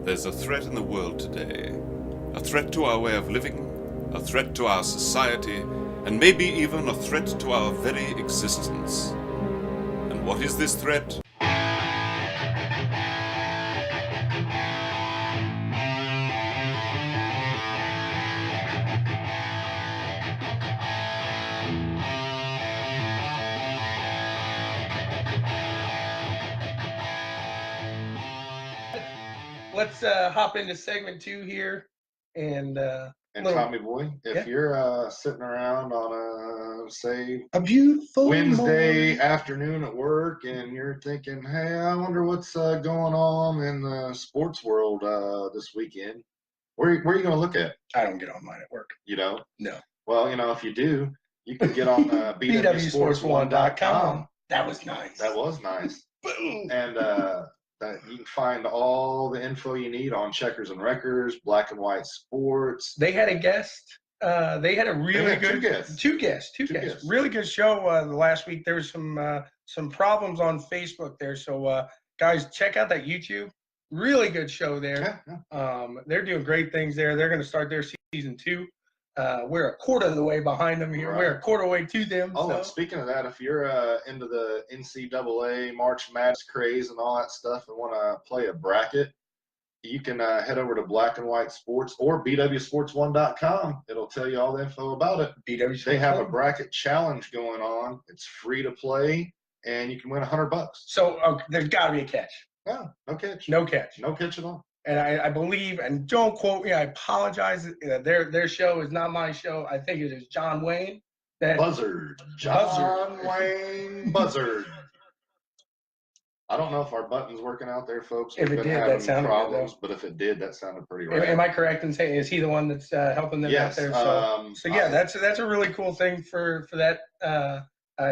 There's a threat in the world today. A threat to our way of living, a threat to our society, and maybe even a threat to our very existence. And what is this threat? Let's hop into segment 2 here, and Tommy Boy, if you're sitting around on a beautiful Wednesday morning afternoon at work, and you're thinking, "Hey, I wonder what's going on in the sports world this weekend," where are you going to look at? I don't get online at work. You know? No. Well, if you do, you can get on bwsports1.com. That was nice. That was nice. Boom. And you can find all the info you need on checkers and wreckers, black and white sports. They had a guest. They had a really good two guests. Really good show the last week. There was some problems on Facebook there, so guys, check out that YouTube. Really good show there. Yeah. They're doing great things there. They're going to start their season 2. We're a quarter of the way behind them here. Right. We're a quarter way to them. Oh, and speaking of that, if you're into the NCAA March Madness craze and all that stuff and want to play a bracket, you can head over to Black and White Sports or bwsports1.com. It'll tell you all the info about it. They have a bracket challenge going on. It's free to play, and you can win $100. So there's got to be a catch. No, no catch. No catch. No catch at all. And I believe, and don't quote me, I apologize. Their show is not my show. I think it is John Wayne. Buzzard. John Wayne Buzzard. I don't know if our button's working out there, folks. If it did, that sounded problems, but if it did, that sounded pretty right. Am I correct in saying, is he the one that's helping them out there? So yeah, that's a really cool thing for that.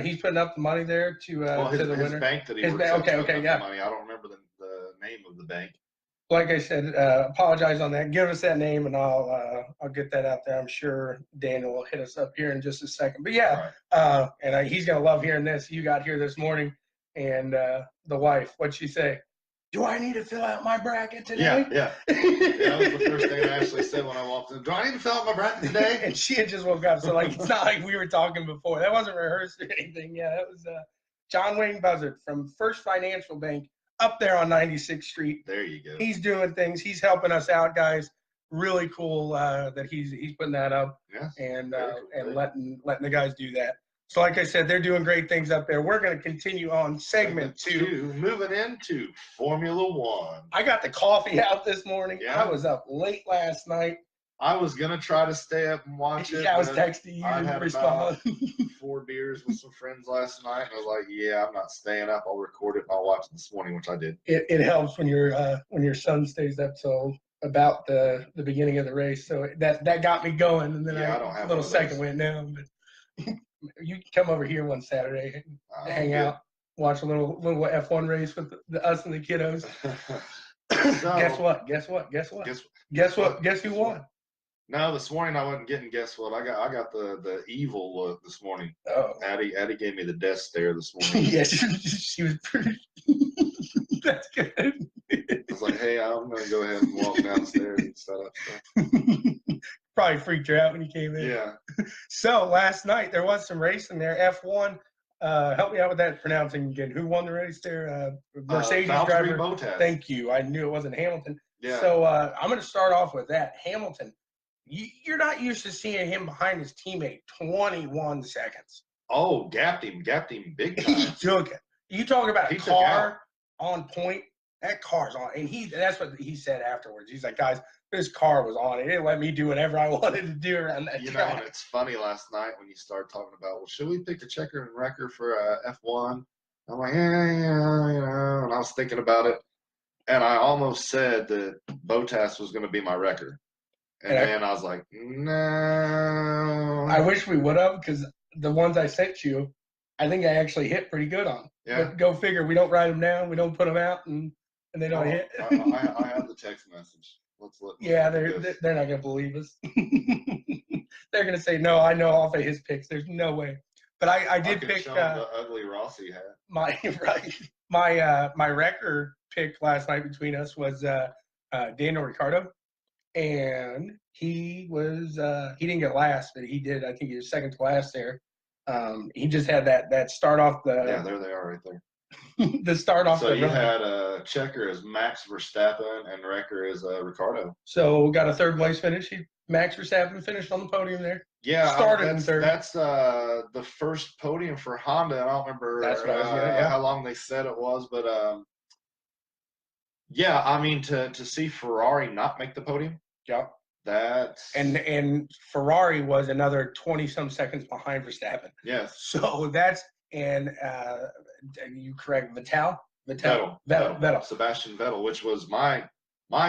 He's putting up the money there to the winner. His bank that he works at. Okay, yeah. Money. I don't remember the name of the bank. Like I said, apologize on that. Give us that name, and I'll get that out there. I'm sure Daniel will hit us up here in just a second. But yeah, right. He's gonna love hearing this. You got here this morning, and the wife, what'd she say? Do I need to fill out my bracket today? Yeah. That was the first thing I actually said when I walked in. Do I need to fill out my bracket today? And she had just woke up, so it's not like we were talking before. That wasn't rehearsed or anything. Yeah, that was John Wayne Buzzard from First Financial Bank. Up there on 96th Street. There you go. He's doing things. He's helping us out, guys. Really cool that he's putting that up and letting the guys do that. So like I said, they're doing great things up there. We're going to continue on segment 2. Moving into Formula 1. I got the coffee out this morning. Yeah. I was up late last night. I was going to try to stay up and watch it. I was texting you. I had respond. About 4 beers with some friends last night. And I was like, yeah, I'm not staying up. I'll record it and I'll watch it this morning, which I did. It helps when your son stays up till about the beginning of the race. So that got me going. And then I don't have a little second went down. But you can come over here one Saturday and hang out, watch a little F1 race with us and the kiddos. So, Guess what? Guess who won? No, this morning I wasn't getting guess what. I got the evil look this morning. Oh, Addie gave me the death stare this morning. Yeah, she was pretty. That's good. I was like, hey, I'm gonna go ahead and walk downstairs and set up stuff. Probably freaked her out when you came in. Yeah. So last night there was some racing there. F1. Help me out with that pronouncing again. Who won the race there? Mercedes driver. Bottas. Thank you. I knew it wasn't Hamilton. Yeah. So I'm going to start off with that. Hamilton. You're not used to seeing him behind his teammate 21 seconds. Oh, gapped him big time. He took it. You talk about a car on point. That car's on, and that's what he said afterwards. He's like, guys, this car was on. It didn't let me do whatever I wanted to do around that track. And it's funny last night when you start talking about, well, should we pick a checker and wrecker for F1? I'm like, yeah, and I was thinking about it, and I almost said that Bottas was going to be my wrecker. And then I was like, no. I wish we would have, because the ones I sent you, I think I actually hit pretty good on. Yeah. But go figure. We don't write them down. We don't put them out, and they don't hit. I have the text message. Yeah, they're not going to believe us. They're going to say, no, I know off of his picks. There's no way. But I did pick the ugly Rossi hat. My wrecker pick last night between us was Daniel Ricciardo, and he was he didn't get last, but he did. I think he was second to last there. He just had that start off the there they are right there. the start off. So the you run. had Checker as Max Verstappen and Wrecker as Ricciardo. So got a third place finish. Max Verstappen finished on the podium there. Yeah, started in third. That's the first podium for Honda. I don't remember how long they said it was, but yeah, I mean to see Ferrari not make the podium. Yeah. That's and Ferrari was another 20-some seconds behind Verstappen. Yes. So that's and you correct Vettel, Sebastian Vettel, which was my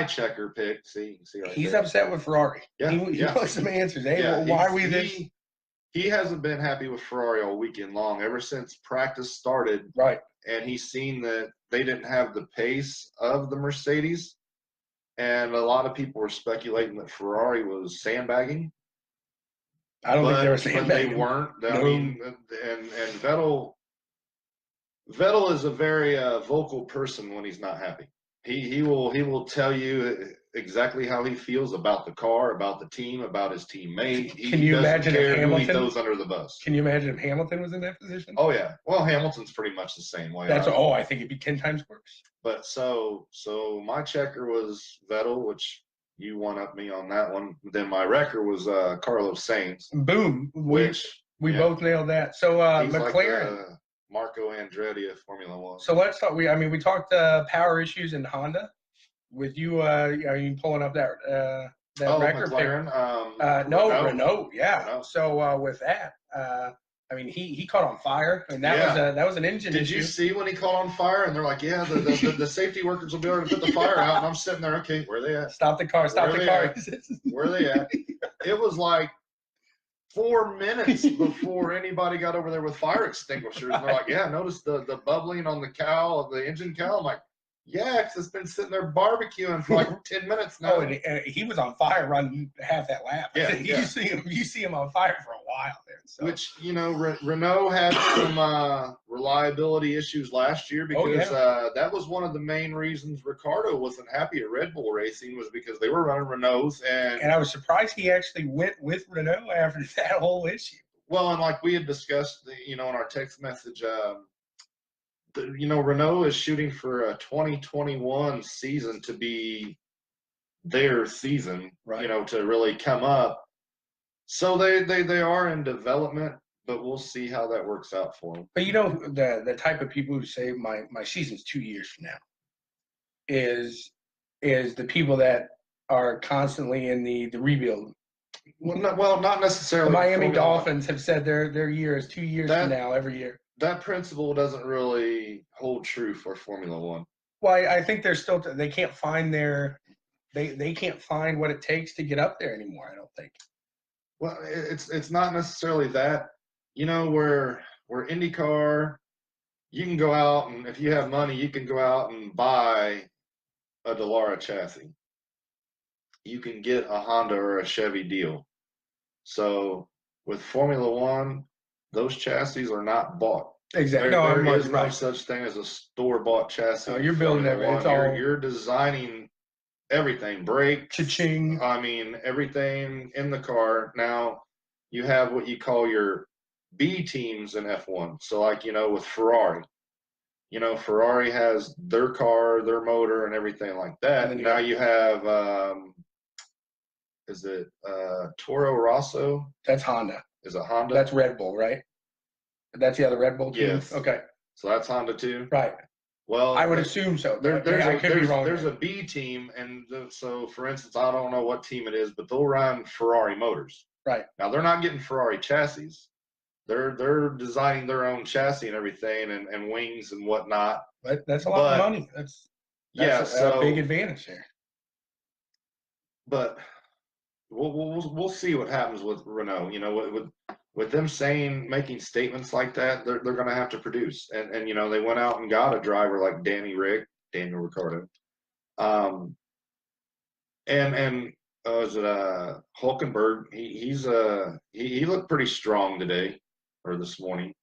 checker pick. See right he's there. Upset with Ferrari. Yeah, he wants some answers. Hey, yeah, why are we this? He hasn't been happy with Ferrari all weekend long, ever since practice started. Right. And he's seen that they didn't have the pace of the Mercedes. And a lot of people were speculating that Ferrari was sandbagging. I don't think they were sandbagging. But they weren't. No. I mean, and Vettel is a very vocal person when he's not happy. He will tell you exactly how he feels about the car, about the team, about his teammate. Can you imagine if Hamilton he throws under the bus? Can you imagine if Hamilton was in that position? Oh yeah. Well, Hamilton's pretty much the same way. I think it'd be 10 times worse. But so my checker was Vettel, which you one up me on that one. Then my wrecker was Carlos Sainz. Boom. We both nailed that. So McLaren. Like Marco Andretti of Formula One. So let's talk. We talked power issues in Honda. With you, are you pulling up that record? McLaren. Renault. Yeah. Renault. So with that, he caught on fire, and that was an engine issue. Did you see when he caught on fire? And they're like, yeah, the safety workers will be able to put the fire out. And I'm sitting there, okay, where are they at? Stop the car! Stop the car! Where are they at? It was like 4 minutes before anybody got over there with fire extinguishers. And they're like, yeah, notice the bubbling on the engine cowl. I'm like, yeah, because it's been sitting there barbecuing for like 10 minutes now. Oh, and he was on fire running half that lap. Yeah, You see him on fire for a while there. So. Which, Renault had some reliability issues last year because that was one of the main reasons Ricciardo wasn't happy at Red Bull Racing was because they were running Renaults. And I was surprised he actually went with Renault after that whole issue. Well, and like we had discussed, in our text message, Renault is shooting for a 2021 season to be their season, right. To really come up. So they are in development, but we'll see how that works out for them. But the type of people who say my season's 2 years from now is the people that are constantly in the rebuild. Well, not necessarily. The Miami Dolphins have said their year is 2 years from now every year. That principle doesn't really hold true for Formula One. Well, I think they can't find they can't find what it takes to get up there anymore. I don't think. Well, it's not necessarily that. Where IndyCar, you can go out and if you have money, you can go out and buy a Dallara chassis. You can get a Honda or a Chevy deal. So with Formula One, those chassis are not bought. Exactly. There is no such thing as a store-bought chassis. No, you're building everything. You're designing everything. Brakes. Cha-ching. Everything in the car. Now, you have what you call your B teams in F1. So, with Ferrari. Ferrari has their car, their motor, and everything like that. And now you have, is it Toro Rosso? That's Honda. Is it Honda? That's Red Bull, right? That's the other Red Bull team? Yes. Okay. So that's Honda too? Right. Well, I would assume so. There's a B team, and so, for instance, I don't know what team it is, but they'll run Ferrari motors. Right. Now, they're not getting Ferrari chassis. They're designing their own chassis and everything and wings and whatnot. But that's a lot of money. That's a big advantage there. But we'll see what happens with Renault. With them making statements like that, they're going to have to produce. And they went out and got a driver like Daniel Ricciardo. Is it Hulkenberg? He looked pretty strong today or this morning.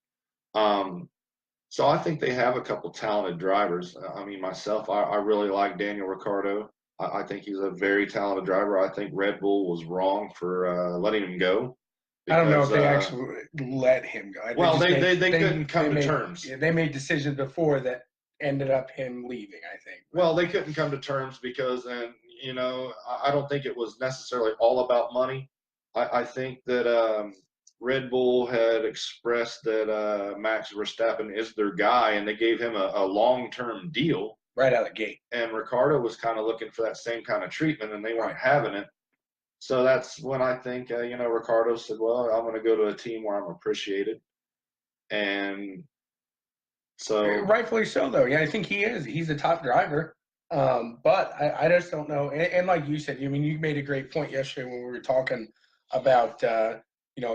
So I think they have a couple talented drivers. Myself, I really like Daniel Ricciardo. I think he's a very talented driver. I think Red Bull was wrong for letting him go. Because, I don't know if they actually let him go. They couldn't come to terms. Yeah, they made decisions before that ended up him leaving, I think. Well, they couldn't come to terms because, and I don't think it was necessarily all about money. I think that Red Bull had expressed that Max Verstappen is their guy, and they gave him a long-term deal. Right out of the gate. And Ricardo was kind of looking for that same kind of treatment, and they weren't having it. So that's when I think, Ricardo said, well, I'm going to go to a team where I'm appreciated. And so. Rightfully so, though. Yeah, I think he is. He's a top driver. But I just don't know. And like you said, you made a great point yesterday when we were talking about,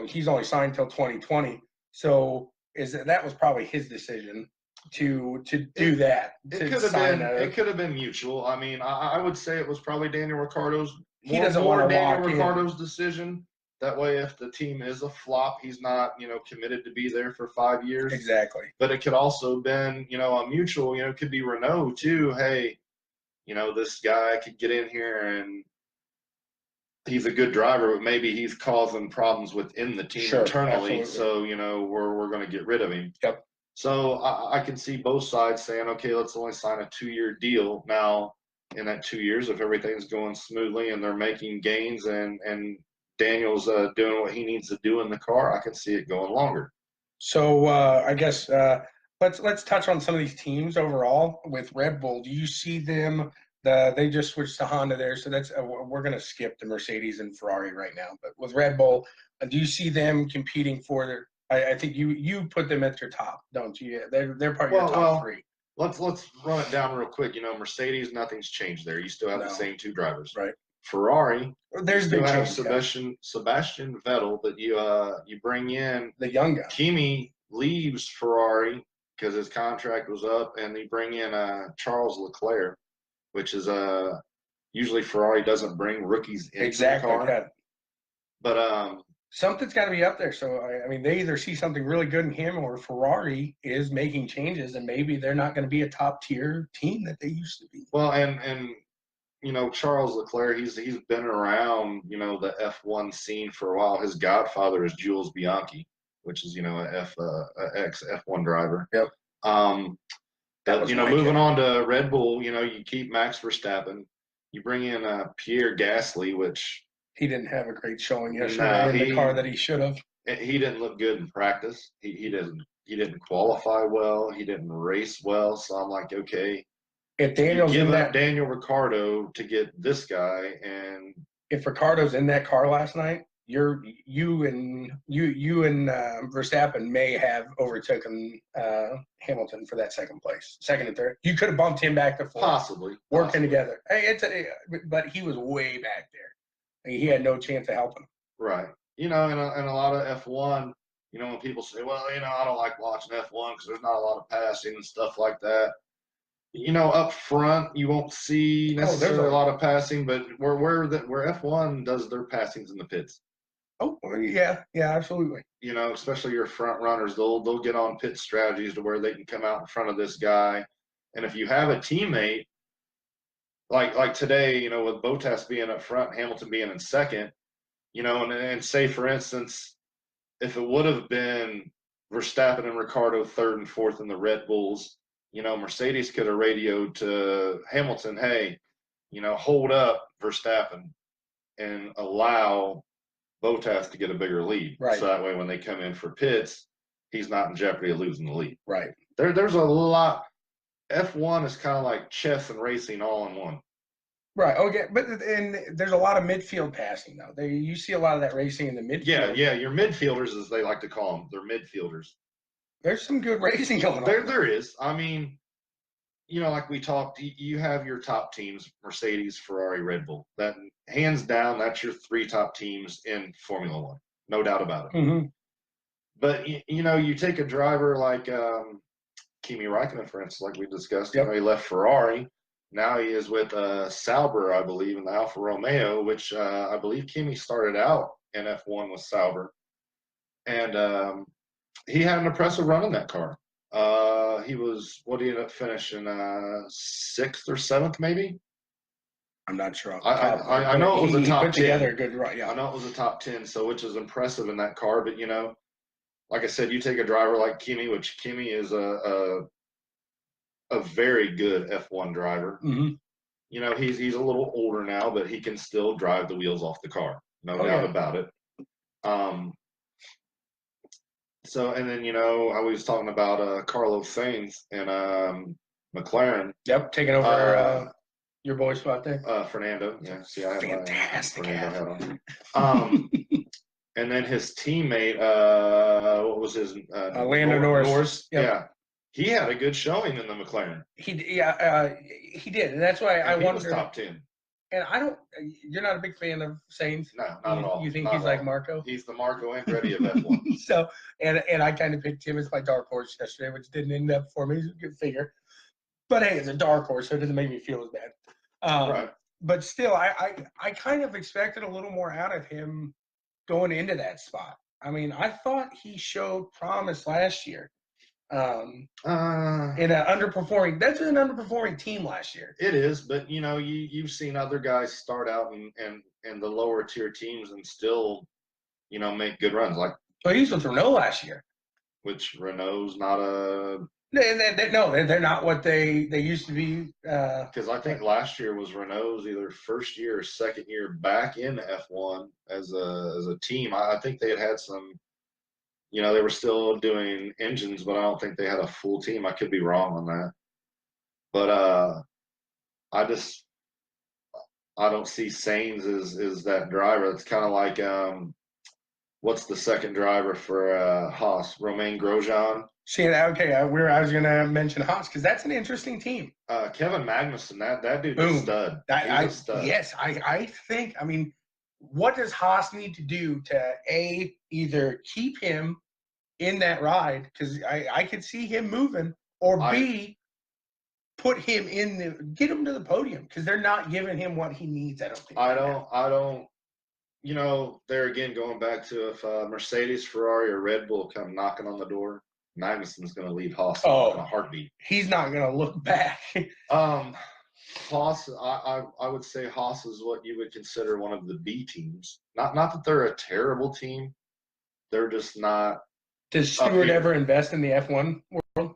he's only signed till 2020. So that was probably his decision to do that. It could have been mutual. I mean, I would say it was probably Daniel Ricciardo's. He doesn't want to Daniel Ricciardo's decision. That way, if the team is a flop, he's not, committed to be there for 5 years. Exactly. But it could also have been, a mutual. It could be Renault too. Hey, this guy could get in here and he's a good driver, but maybe he's causing problems within the team internally. Absolutely. So, we're going to get rid of him. Yep. So I can see both sides saying, okay, let's only sign a 2-year deal. Now, in that 2 years, if everything's going smoothly and they're making gains and Daniel's doing what he needs to do in the car, I can see it going longer. So I guess let's touch on some of these teams overall with Red Bull. Do you see them? They just switched to Honda there, so that's we're going to skip the Mercedes and Ferrari right now. But with Red Bull, do you see them competing for their? I think you put them at your top, don't you? They're part of your top three. Let's run it down real quick. Mercedes, nothing's changed there. You still have the same 2 drivers. Right. Ferrari, there's you still have Sebastian Vettel, but you bring in the young guy. Kimi leaves Ferrari because his contract was up, and you bring in Charles Leclerc, which is usually Ferrari doesn't bring rookies into the car. That. But something's got to be up there. So they either see something really good in him, or Ferrari is making changes, and maybe they're not going to be a top tier team that they used to be. Well, and Charles Leclerc, he's been around the F1 scene for a while. His godfather is Jules Bianchi, which is a ex F1 driver. Yep. Moving on to Red Bull, you keep Max Verstappen, you bring in Pierre Gasly, which he didn't have a great showing yesterday in the car that he should have. He didn't look good in practice. He didn't qualify well. He didn't race well. So I'm like, okay, if Daniel's give up Daniel Ricciardo to get this guy, and if Ricciardo's in that car last night, you and Verstappen may have overtaken Hamilton for that second and third. You could have bumped him back to fourth. Possibly working together. Hey, but he was way back there. He had no chance of helping. Right. And a lot of F1, when people say, well, I don't like watching F1 because there's not a lot of passing and stuff like that. Up front, you won't see necessarily a lot of passing, but where F1 does their passings in the pits. Oh, yeah, absolutely. Especially your front runners, they'll get on pit strategies to where they can come out in front of this guy. And if you have a teammate, like today, with Bottas being up front, Hamilton being in second, and say, for instance, if it would have been Verstappen and Ricciardo third and fourth in the Red Bulls, Mercedes could have radioed to Hamilton, hey, hold up Verstappen and allow Bottas to get a bigger lead. Right. So that way when they come in for pits, he's not in jeopardy of losing the lead. Right. There's a lot. F1 is kind of like chess and racing all in one. Right. Okay. And there's a lot of midfield passing, though. You see a lot of that racing in the midfield. Yeah. Your midfielders, as they like to call them, they're midfielders. There's some good racing going on. There is. Like we talked, you have your top teams, Mercedes, Ferrari, Red Bull. That, hands down, that's your 3 top teams in Formula One. No doubt about it. Mm-hmm. But, you take a driver like Kimi Räikkönen, for instance, like we discussed. Yep. He left Ferrari. Now he is with Sauber, I believe, in the Alfa Romeo, which I believe Kimi started out in F1 with Sauber. And he had an impressive run in that car. He ended up finishing 6th or 7th, maybe. I'm not sure. I know it was a top 10. Together a good run. Yeah, I know it was a top 10, so which is impressive in that car. But like I said, you take a driver like Kimi, which Kimi is a very good F1 driver. Mm-hmm. He's a little older now, but he can still drive the wheels off the car. No doubt about it. So, and then, I was talking about Carlos Sainz and McLaren. Yep, taking over your boy spot there. Fernando. Yeah, see, I have fantastic Fernando hat on. And then his teammate, what was his? Lando Norris. Yep. Yeah. He had a good showing in the McLaren. He did. And that's why I wondered. He was top 10. And you're not a big fan of Sainz? No, not at all. You think he's like Marco? He's the Marco Andretti of F1. So, and I kind of picked him as my dark horse yesterday, which didn't end up for me. It's a good figure. But hey, it's a dark horse, so it doesn't make me feel as bad. Right. But still, I kind of expected a little more out of him going into that spot. I mean, I thought he showed promise last year. In an underperforming, that's an underperforming team last year. It is, but you've seen other guys start out in the lower tier teams and still, make good runs. Like, well, he was with Renault last year, which Renault's not a. No, they're not what they used to be. Because I think last year was Renault's either first year or second year back in F1 as a team. I think they had some. They were still doing engines, but I don't think they had a full team. I could be wrong on that. But I don't see Sainz as that driver. It's kind of like what's the second driver for Haas? Romain Grosjean. Okay, I was going to mention Haas because that's an interesting team. Kevin Magnussen, that dude's a stud. He's a stud. Yes, I think. I mean, what does Haas need to do to either keep him in that ride, because I could see him moving, or B, put him get him to the podium, because they're not giving him what he needs. I don't think. I don't. There again, going back to if Mercedes, Ferrari, or Red Bull come knocking on the door, Magnussen's going to leave Haas in a heartbeat. He's not going to look back. Haas, I would say Haas is what you would consider one of the B teams. Not that they're a terrible team. They're just not. Does Stewart ever invest in the F1 world?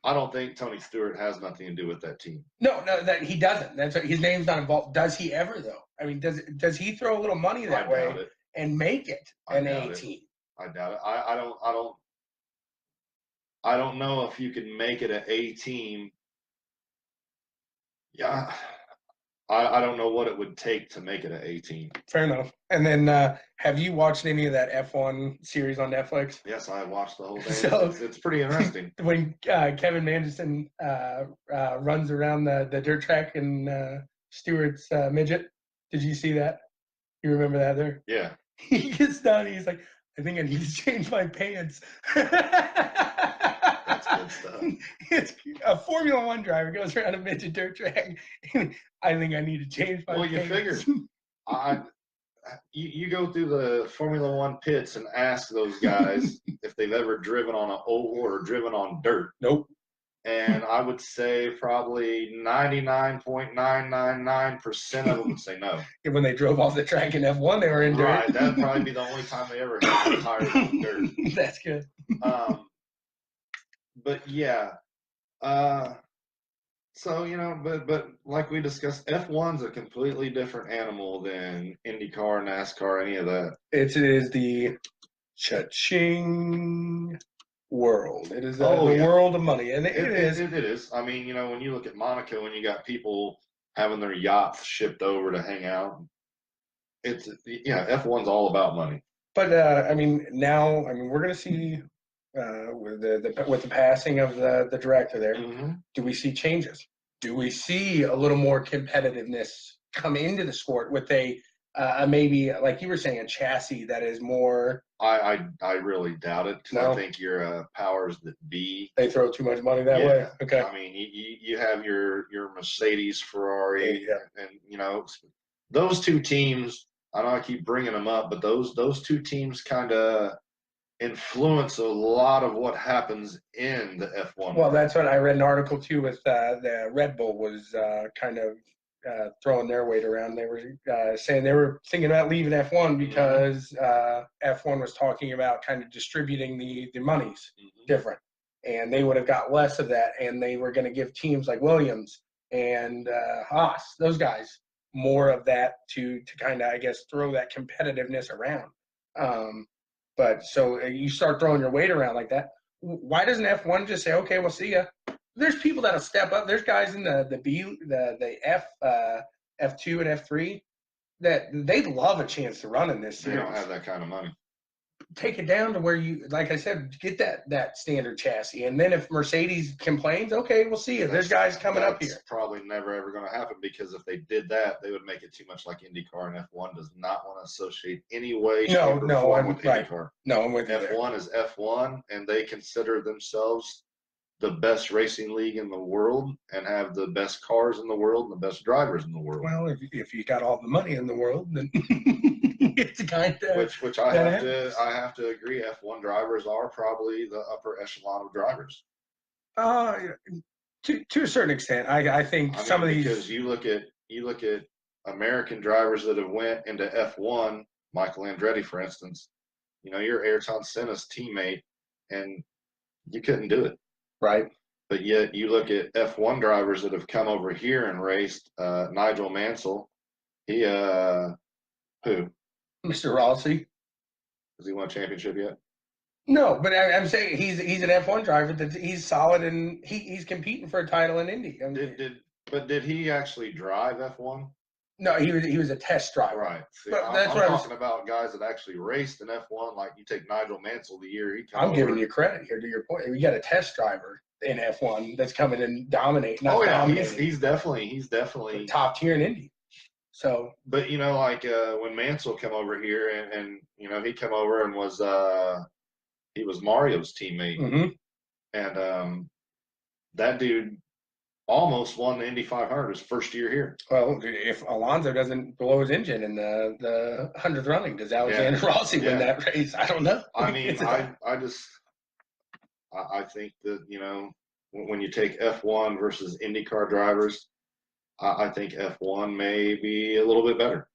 I don't think Tony Stewart has nothing to do with that team. No, that he doesn't. His name's not involved. Does he ever though? I mean, does he throw a little money that way and make it an A team? I doubt it. I don't know if you can make it an A team. Yeah, I don't know what it would take to make it an A team. Fair enough. And then, have you watched any of that F1 series on Netflix? Yes, I watched the whole thing. So, it's pretty interesting. When Kevin Magnussen runs around the dirt track in Stewart's midget, did you see that? You remember that there? Yeah. He gets down and he's like, I think I need to change my pants. That's good stuff. It's a Formula One driver goes around a midget dirt track. I think I need to change my pants. Well, you figure. You go through the Formula One pits and ask those guys if they've ever driven on an oval or driven on dirt. Nope. And I would say probably 99.999% of them would say no. When they drove off the track in F1, they were in dirt. Right, that'd probably be the only time they ever had their tires on dirt. That's good. But yeah, so but like we discussed, F1's a completely different animal than IndyCar, NASCAR, any of that. It is the cha-ching world. It is the world of money, and it is. It is. I mean, when you look at Monaco and you got people having their yachts shipped over to hang out, F1's all about money. But now we're going to see with the passing of the director there. Mm-hmm. Do we see changes? Do we see a little more competitiveness come into the sport with a maybe, like you were saying, a chassis that is more? I really doubt it, because I think your powers that be, they throw too much money that way. Okay. I mean, you have your Mercedes, Ferrari, and those two teams. I know I keep bringing them up, but those two teams kind of influence a lot of what happens in the F1. Well, that's what I read an article too with the Red Bull was kind of throwing their weight around. They were saying they were thinking about leaving F1 because F1 was talking about kind of distributing the monies different, and they would have got less of that, and they were going to give teams like Williams and Haas, those guys, more of that to kind of, I guess, throw that competitiveness around. But so you start throwing your weight around like that. Why doesn't F1 just say, okay, we'll see ya? There's people that'll step up. There's guys in the F, F2 and F3 that they'd love a chance to run in this series. They don't have that kind of money. Take it down to where you, like I said, get that standard chassis. And then if Mercedes complains, okay, we'll see you. There's guys coming up here. That's probably never ever going to happen, because if they did that, they would make it too much like IndyCar, and F1 does not want to associate any way, shape, or form with IndyCar. No, I'm with you. F1 is F1, and they consider themselves the best racing league in the world and have the best cars in the world and the best drivers in the world. Well, if you got all the money in the world, then it's kind of which I have to agree. F1 drivers are probably the upper echelon of drivers. To a certain extent, I think some of these, because you look at American drivers that have went into F1, Michael Andretti, for instance. You know, you're Ayrton Senna's teammate, and you couldn't do it. Right. But yet you look at F1 drivers that have come over here and raced. Nigel Mansell, he who? Mr. Rossi. Has he won a championship yet? No, but I'm saying he's an F1 driver that he's solid, and he's competing for a title in Indy. I mean, did he actually drive F1? No, he was a test driver. Right. See, but I'm talking about guys that actually raced in F1. Like you take Nigel Mansell the year he came over. I'm giving you credit here to your point. We got a test driver in F1 that's coming and dominating. He's definitely top tier in Indy. So, but you know, like when Mansell came over here, and you know he came over and was he was Mario's teammate, and that dude almost won the Indy 500 his first year here. Well, if Alonso doesn't blow his engine in the 100th running, does Alexander Rossi win that race? I don't know. I mean, I think that, you know, when you take F1 versus IndyCar drivers, I think F1 may be a little bit better.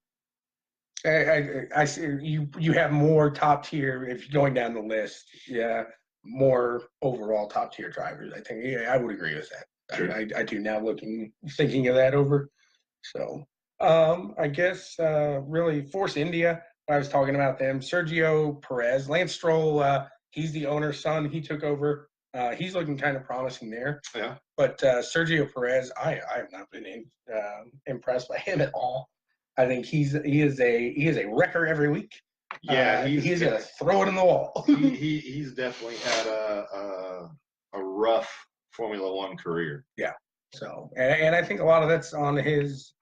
I see you have more top tier if you're going down the list. Yeah, more overall top tier drivers. I think I would agree with that. Sure. I do now thinking of that over. So I guess really Force India, I was talking about them. Sergio Perez, Lance Stroll, he's the owner's son. He took over. He's looking kind of promising there. Yeah. But Sergio Perez, I have not been impressed by him at all. I think he is a wrecker every week. Yeah, he's gonna throw it in the wall. he's definitely had a rough Formula One career. Yeah. So, and I think a lot of that's on his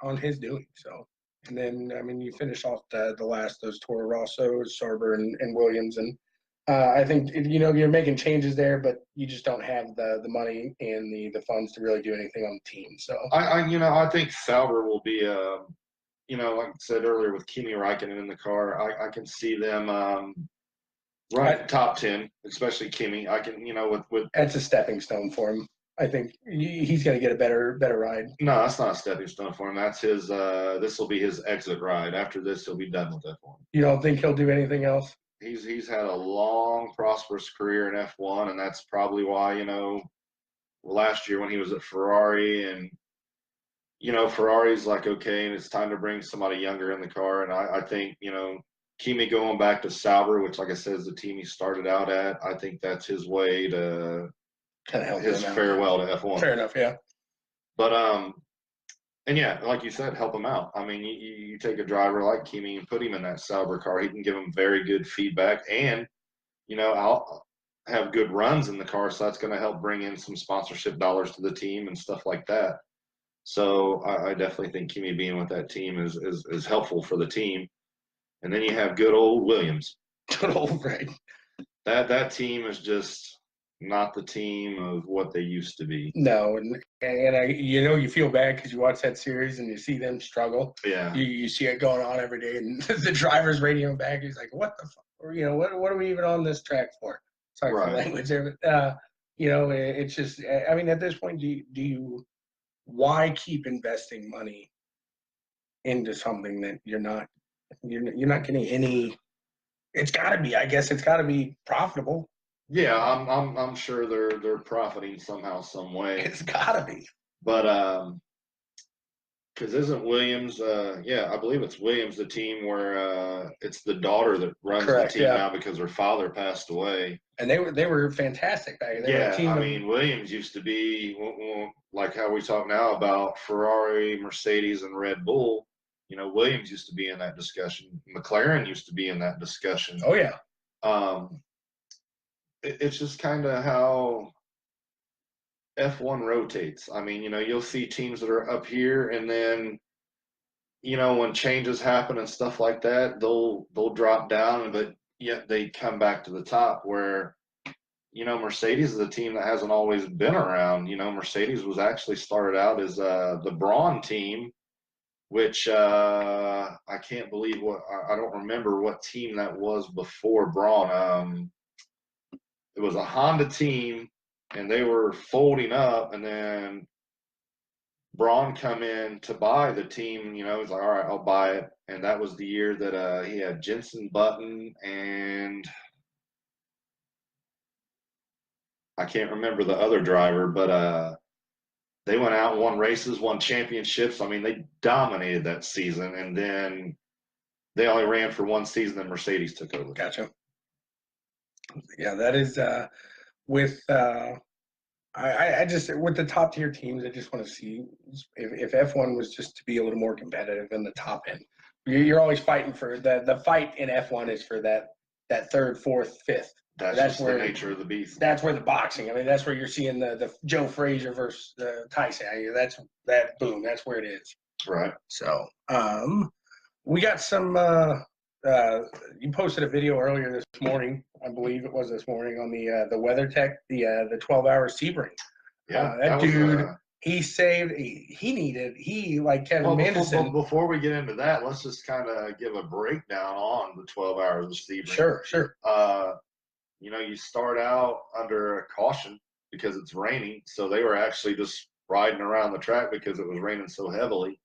doing. So, and then I mean, you finish off the last those Toro Rossos, Sauber and Williams, and I think you're making changes there, but you just don't have the money and the funds to really do anything on the team. So, I think Sauber will be like I said earlier with Kimi Räikkönen in the car, I can see them right top 10, especially Kimi. I can, with that's a stepping stone for him. I think he's going to get a better ride. No, that's not a stepping stone for him. That's his. This will be his exit ride. After this, he'll be done with F1. You don't think he'll do anything else? He's had a long, prosperous career in F1, and that's probably why last year when he was at Ferrari, and Ferrari's like, okay, and it's time to bring somebody younger in the car, and I think Kimi going back to Sauber, which, like I said, is the team he started out at. I think that's his way to kind of help his farewell to F1. Fair enough, yeah. But and yeah, like you said, help him out. I mean, you take a driver like Kimi and put him in that Sauber car. He can give him very good feedback, and I'll have good runs in the car, so that's going to help bring in some sponsorship dollars to the team and stuff like that. So I definitely think Kimi being with that team is helpful for the team. And then you have good old Williams. Good old right. That team is just not the team of what they used to be. No, and you feel bad because you watch that series and you see them struggle. Yeah. You see it going on every day, and the driver's radio back. He's like, "What the fuck? Or, what are we even on this track for?" Sorry for the language there, but it's just. I mean, at this point, do you why keep investing money into something that you're not getting any. It's got to be. I guess it's got to be profitable. Yeah, I'm sure they're profiting somehow, some way. It's got to be. But because isn't Williams? Yeah, I believe it's Williams, the team where it's the daughter that runs Correct, the team yeah. now because her father passed away. And they were fantastic back then. Yeah, I mean, Williams used to be like how we talk now about Ferrari, Mercedes, and Red Bull. You know, Williams used to be in that discussion. McLaren used to be in that discussion. Oh yeah. It's just kind of how F1 rotates. I mean, you know, you'll see teams that are up here, and then, you know, when changes happen and stuff like that, they'll drop down, but yet they come back to the top. Where, you know, Mercedes is a team that hasn't always been around. You know, Mercedes was actually started out as the Brawn team, which I can't believe I don't remember what team that was before Brawn. It was a Honda team, and they were folding up, and then Braun come in to buy the team. You know, he's like, all right, I'll buy it. And that was the year that he had Jenson Button, and I can't remember the other driver, but they went out and won races, won championships. I mean, they dominated that season, and then they only ran for one season, and Mercedes took over. Gotcha. Yeah, that is with I just with the top tier teams, I just want to see if F1 was just to be a little more competitive in the top end. You're always fighting for the fight in F1 is for that third, fourth, fifth. That's just where the nature of the beast. That's where the boxing. I mean, that's where you're seeing the Joe Frazier versus Tyson. That's boom. That's where it is. Right. So we got some. You posted a video earlier this morning, I believe it was this morning, on the WeatherTech, the 12-hour Sebring. Yeah, that dude, he saved. He like Kevin Manderson. Before we get into that, let's just kind of give a breakdown on the 12 hours of Sebring. Sure. You know, you start out under a caution because it's raining, so they were actually just riding around the track because it was raining so heavily,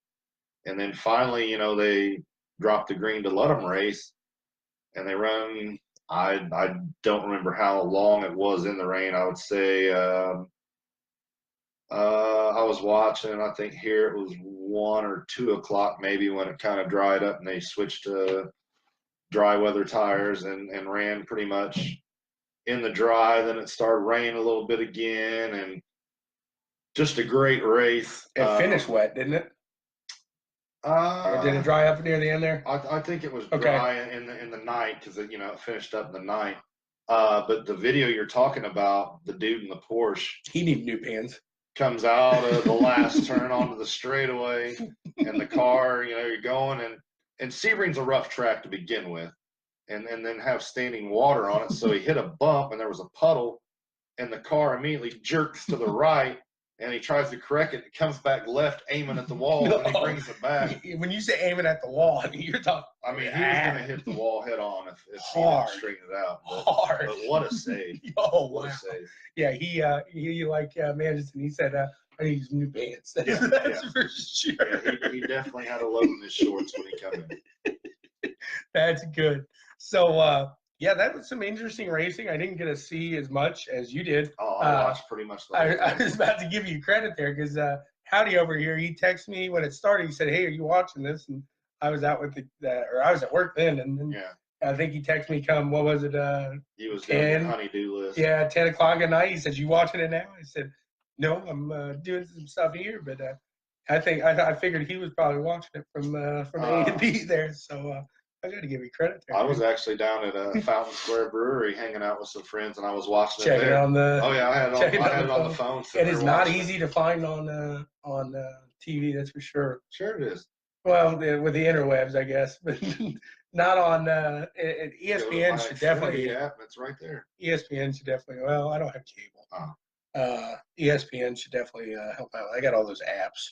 and then finally, you know, they dropped the green to let them race, and they run. I don't remember how long it was in the rain. I would say I was watching. I think here it was 1 or 2 o'clock maybe when it kind of dried up, and they switched to dry weather tires and ran pretty much in the dry. Then it started raining a little bit again, and just a great race. It finished wet, didn't it? Or did it dry up near the end there? I think it was dry in the night because it finished up in the night. But the video you're talking about, the dude in the Porsche, he needed new pants. Comes out of the last turn onto the straightaway, and the car, you know, you're going, and Sebring's a rough track to begin with, and then have standing water on it. So he hit a bump, and there was a puddle, and the car immediately jerks to the right. And he tries to correct it. It comes back left, aiming at the wall, and he brings it back. When you say aiming at the wall, I mean, you're talking. I mean, he was going to hit the wall head on if he didn't straighten it out. Hard. But what a save! What a save! Yeah, he like Manderson. He said, "I need some new pants." That's for sure. Yeah, he definitely had a load in his shorts when he came in. That's good. So. Yeah, that was some interesting racing. I didn't get to see as much as you did. Oh, I watched pretty much the whole I was about to give you credit there because Howdy over here, he texted me when it started. He said, "Hey, are you watching this?" And I was out with or I was at work then, and then I think he texted me come. What was it? He was doing the honey-do list. Yeah, 10 o'clock at night. He said, "You watching it now?" I said, "No, I'm doing some stuff here," but I figured he was probably watching it from A to B there. So. I got to give you credit there. I was actually down at Fountain Square Brewery hanging out with some friends, and I was watching it there. On the, I had it on the phone. It is not easy to find on TV, that's for sure. Sure it is. Well, with the interwebs, I guess, but not on ESPN should definitely. It's right there. ESPN should definitely. Well, I don't have cable. ESPN should definitely help out. I got all those apps.